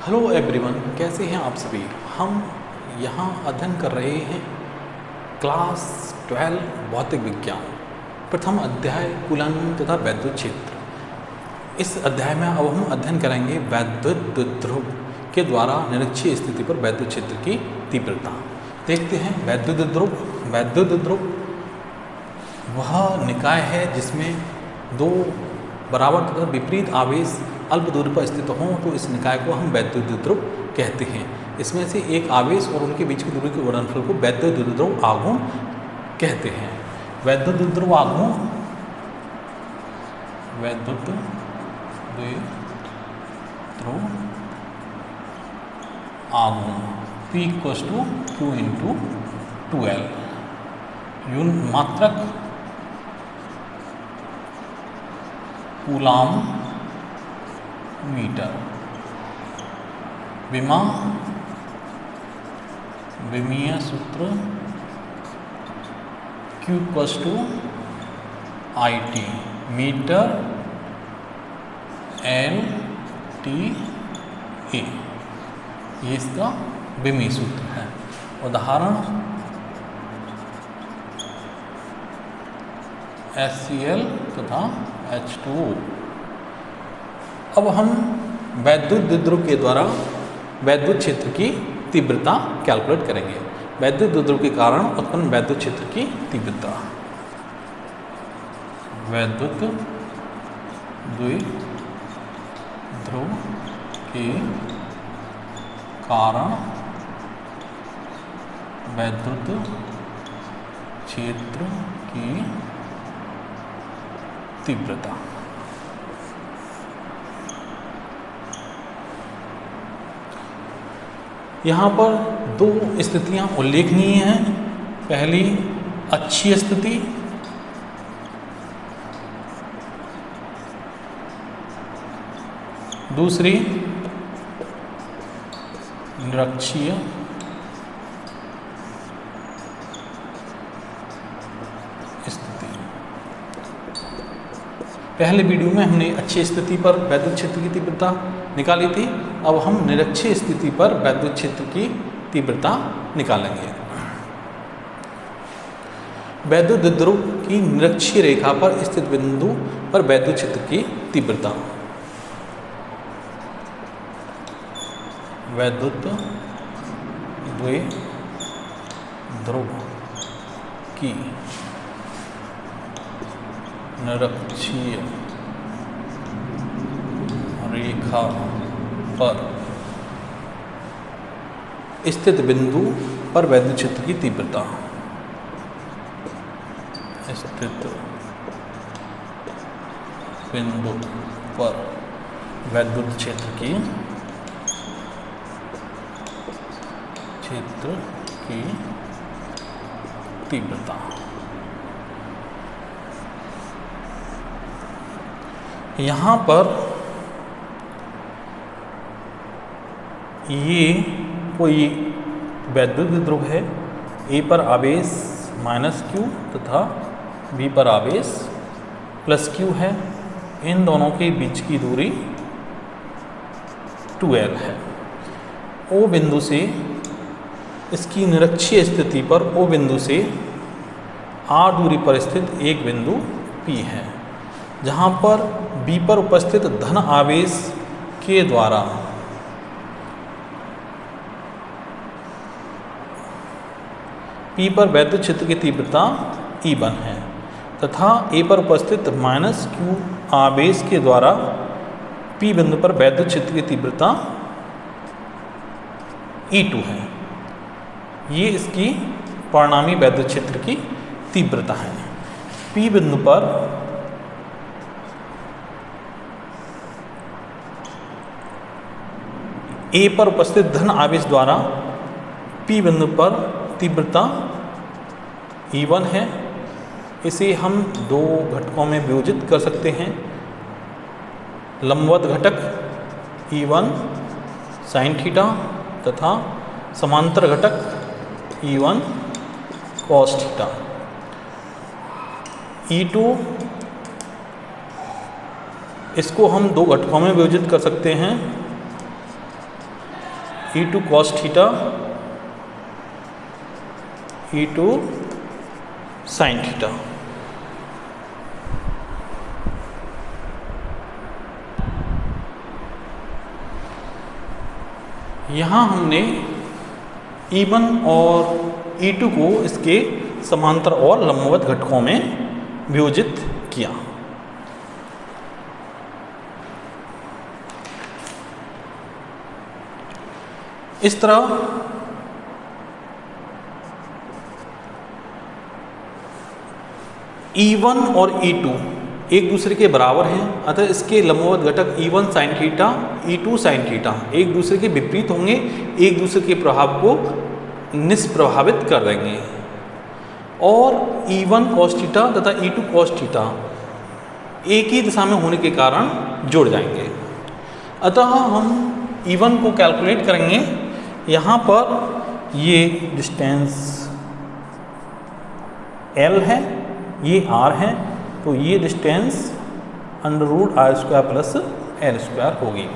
Hello everyone, कैसे हैं आप सभी। हम यहाँ अध्ययन कर रहे हैं क्लास 12 भौतिक विज्ञान प्रथम अध्याय कूलांग तथा वैद्युत क्षेत्र। इस अध्याय में अब हम अध्ययन करेंगे वैद्युत द्विध्रुव के द्वारा निरक्षीय स्थिति पर वैद्युत क्षेत्र की तीव्रता। देखते हैं वैद्युत द्विध्रुव वह निकाय है जिसमें दो बराबर तथा विपरीत आवेश अल्प दूरी पर स्थित हों तो इस निकाय को हम वैद्युत द्विध्रुव कहते हैं। इसमें से एक आवेश और उनके बीच की दूरी के गुणनफल को वैद्युत द्विध्रुव आघूर्ण कहते हैं। वैद्युत द्विध्रुव आघूर्ण P = Q × 2L मात्रक कूलाम मीटर। विमीय सूत्र Q = IT मीटर LTA, ये इसका विमीय सूत्र है। उदाहरण HCl तथा H2O। अब हम वैद्युत द्विध्रुव के द्वारा वैद्युत क्षेत्र की तीव्रता कैलकुलेट करेंगे। वैद्युत द्विध्रुव के कारण उत्पन्न वैद्युत क्षेत्र की तीव्रता। वैद्युत द्विध्रुव के कारण वैद्युत क्षेत्र की तीव्रता। यहाँ पर दो स्थितियाँ उल्लेखनीय हैं। पहली अक्षीय स्थिति, दूसरी निरक्षीय स्थिति। पहले वीडियो में हमने अक्षीय स्थिति पर वैद्युत क्षेत्र की तीव्रता निकाली थी। अब हम निरक्षीय स्थिति पर वैद्युत क्षेत्र की तीव्रता निकालेंगे। वैद्युत द्विध्रुव की निरक्षीय रेखा पर स्थित बिंदु पर वैद्युत क्षेत्र की तीव्रता। वैद्युत द्विध्रुव की निरक्षीय रेखा पर स्थित बिंदु पर वैद्युत क्षेत्र की तीव्रता। स्थित बिंदु पर वैद्युत क्षेत्र की तीव्रता। यहाँ पर ये कोई वैद्युत द्विध्रुव है। A पर आवेश -Q तथा B पर आवेश +Q है। इन दोनों के बीच की दूरी 2L है। O बिंदु से इसकी निरक्षीय स्थिति पर O बिंदु से R दूरी पर स्थित एक बिंदु P है, जहाँ पर B पर उपस्थित धन आवेश के द्वारा P पर वैद्युत क्षेत्र की तीव्रता E1 है तथा A पर उपस्थित -Q आवेश के द्वारा P बिंदु पर वैद्युत क्षेत्र की तीव्रता E2 है। ये इसकी परिणामी वैद्युत क्षेत्र की तीव्रता है। P बिंदु पर A पर उपस्थित धन आवेश द्वारा P बिंदु पर तीव्रता E1 है। इसे हम दो घटकों में विभाजित कर सकते हैं। लंबवत घटक E1 sin θ तथा समांतर घटक E1 cos θ। E2 इसको हम दो घटकों में विभाजित कर सकते हैं। E two cos theta E two sine theta. यहाँ हमने E1 और E2 को इसके समांतर और लंबवत घटकों में वियोजित किया। इस तरह E1 और E2 एक दूसरे के बराबर हैं, अतः इसके लंबवत घटक E1 sine theta E2 sine theta एक दूसरे के विपरीत होंगे, एक दूसरे के प्रभाव को निष्प्रभावित कर देंगे। और E1 cos थीटा तथा E2 cos थीटा एक ही दिशा में होने के कारण जुड़ जाएंगे। अतः हम E1 को कैलकुलेट करेंगे। यहाँ पर ये डिस्टेंस L है, ये R है, तो ये डिस्टेंस √r² प्लस L² होगी।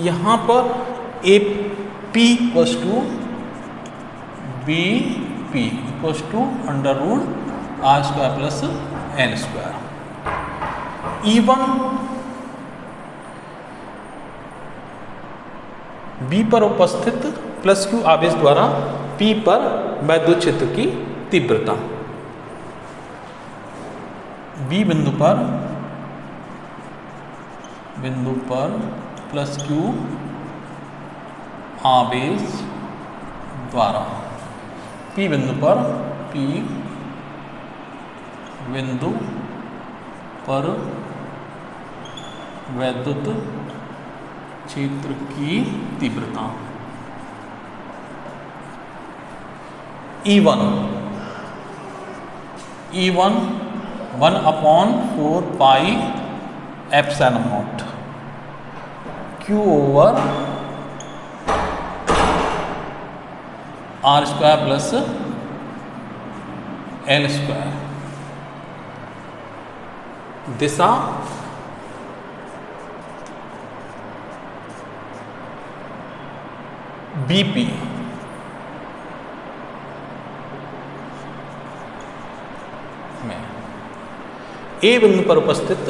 यहाँ पर AP equals to BP equals to √r² plus L²। E1 B पर उपस्थित प्लस Q आवेश द्वारा P पर वैद्युत क्षेत्र की तीव्रता, B बिंदु पर प्लस Q आवेश द्वारा P बिंदु पर वैद्युत क्षेत्र की तीव्रता। E1 1/4 pi epsilon not Q over r² plus L²। Disha BP में A बिंदु पर उपस्थित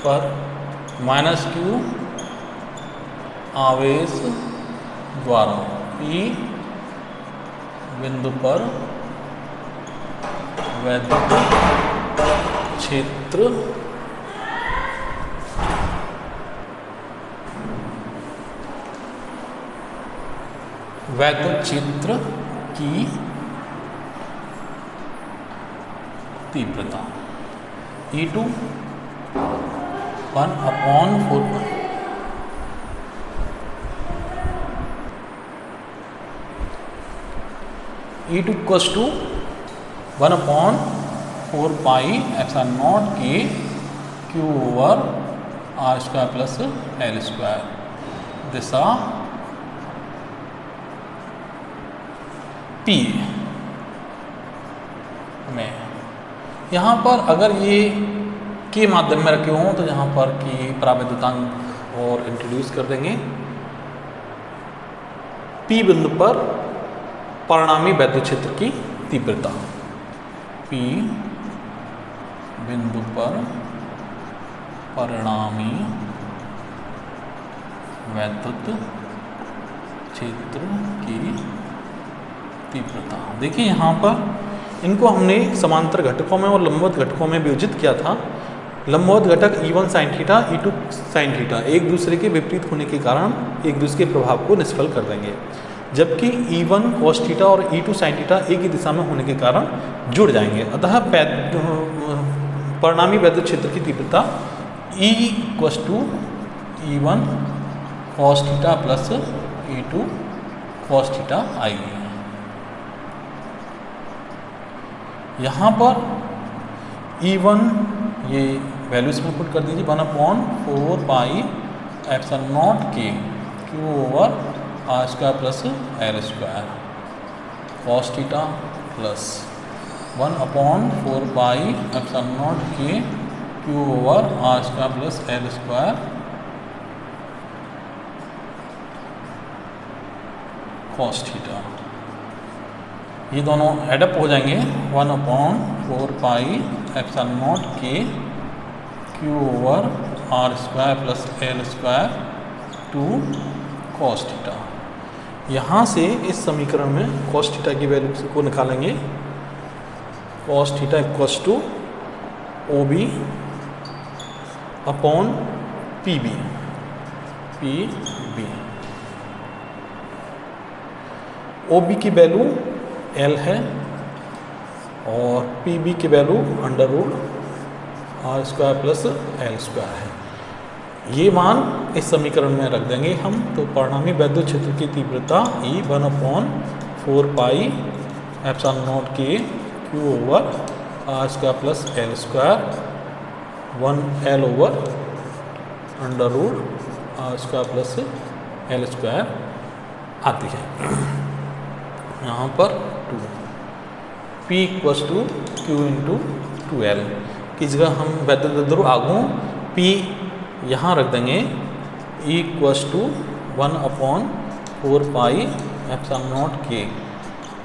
पर -Q आवेश द्वारा P बिंदु पर वैद्युत क्षेत्र की तीव्रता। E2 1/4 E2 equals to 1/4 pi epsilon naught K Q over r² plus L²। दिशा P में। यहाँ पर अगर ये के माध्यम में रखे हों तो यहाँ पर की परावैद्युतांक और इंट्रोड्यूस कर देंगे। P बिंदु पर परिणामी वैद्युत क्षेत्र की तीव्रता, P बिंदु पर परिणामी वैद्युत क्षेत्र की तीव्रता। देखिए यहाँ पर इनको हमने समांतर घटकों में और लंबवत घटकों में वियोजित किया था। लंबवत घटक E1 sine theta E2 sine theta एक दूसरे के विपरीत होने के कारण एक दूसरे के प्रभाव को निष्फल कर देंगे, जबकि E1 cos थीटा और E2 साइन थीटा एक ही दिशा में होने के कारण जुड़ जाएंगे। अतः परिणामी वैद्युत क्षेत्र की तीव्रता E equals to E1 cos theta plus E2 cos theta आएगी। यहाँ पर E1 ये वैल्यू इसमें पुट कर दीजिए 1/4 pi epsilon naught K Q over r² plus L² cos theta plus 1/4 pi epsilon naught K Q over R square plus L square cos theta. ये दोनों add up हो जाएंगे 1/4 pi epsilon naught K Q over R square plus L square two cos theta. यहाँ से इस समीकरण में cos theta की वैल्यू को निकालेंगे। Cos theta equals to O B upon P B. O B की वैल्यू एल है और पी बी की value under root R square plus L square है। ये मान इस समीकरण में रख देंगे हम। तो परिणामी वैद्युत क्षेत्र की तीव्रता E 1/4 pi epsilon naught K Q over R square plus L square 1 L over under root R square plus L square आती है। यहाँ पर 2 P equals to Q into 2L की जगह हम वैद्युत ध्रुव आघूर्ण P यहाँ रख देंगे। E equals to 1/4 pi epsilon naught K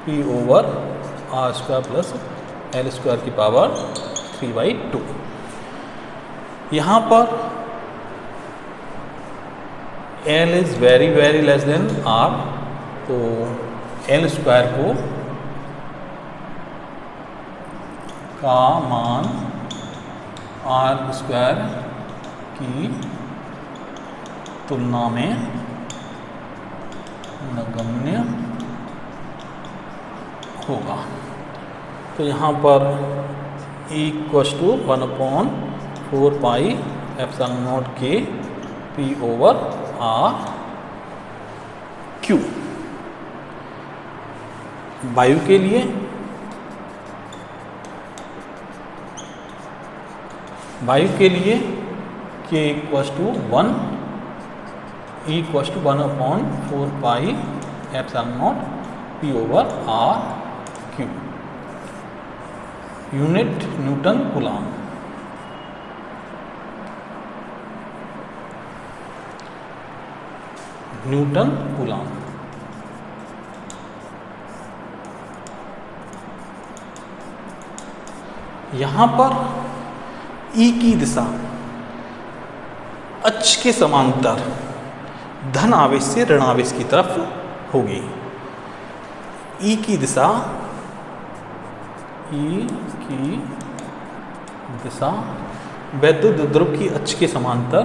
P over R square plus L square की पावर 3/2। यहाँ पर L is very less than R, तो एल स्क्वायर को का मान आर स्क्वायर की तुलना में नगण्य होगा। तो यहाँ पर E equals to 1/4 pi epsilon naught K P over R Q. वायु के लिए K equals to 1, E equals to 1/4 pi epsilon naught P over R Q. Unit newton coulomb. यहाँ पर E की दिशा अक्ष के समांतर धन आवेश से ऋण आवेश की तरफ होगी। E की दिशा वैद्युत ध्रुव की अक्ष के समांतर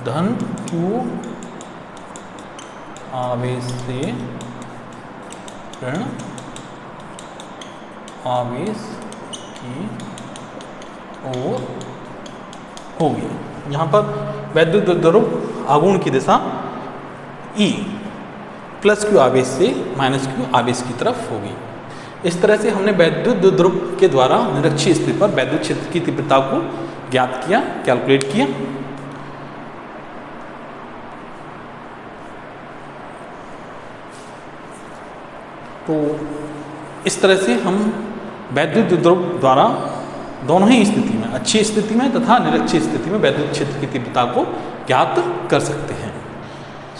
धन Q आवेश से ऋण आवेश की ओर होगी। यहाँ पर वैद्युत ध्रुव आघूर्ण की दिशा E प्लस Q आवेश से माइनस Q आवेश की तरफ होगी। इस तरह से हमने वैद्युत ध्रुव के द्वारा निरक्षीय स्थिति पर वैद्युत क्षेत्र की तीव्रता को ज्ञात किया, कैलकुलेट किया। तो इस तरह से हम वैद्युत ध्रुव द्वारा दोनों ही स्थिति में, अच्छी स्थिति में तथा निरक्षीय स्थिति में वैद्युत क्षेत्र की तीव्रता को ज्ञात कर सकते हैं।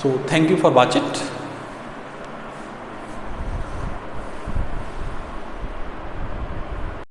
So thank you for watch it.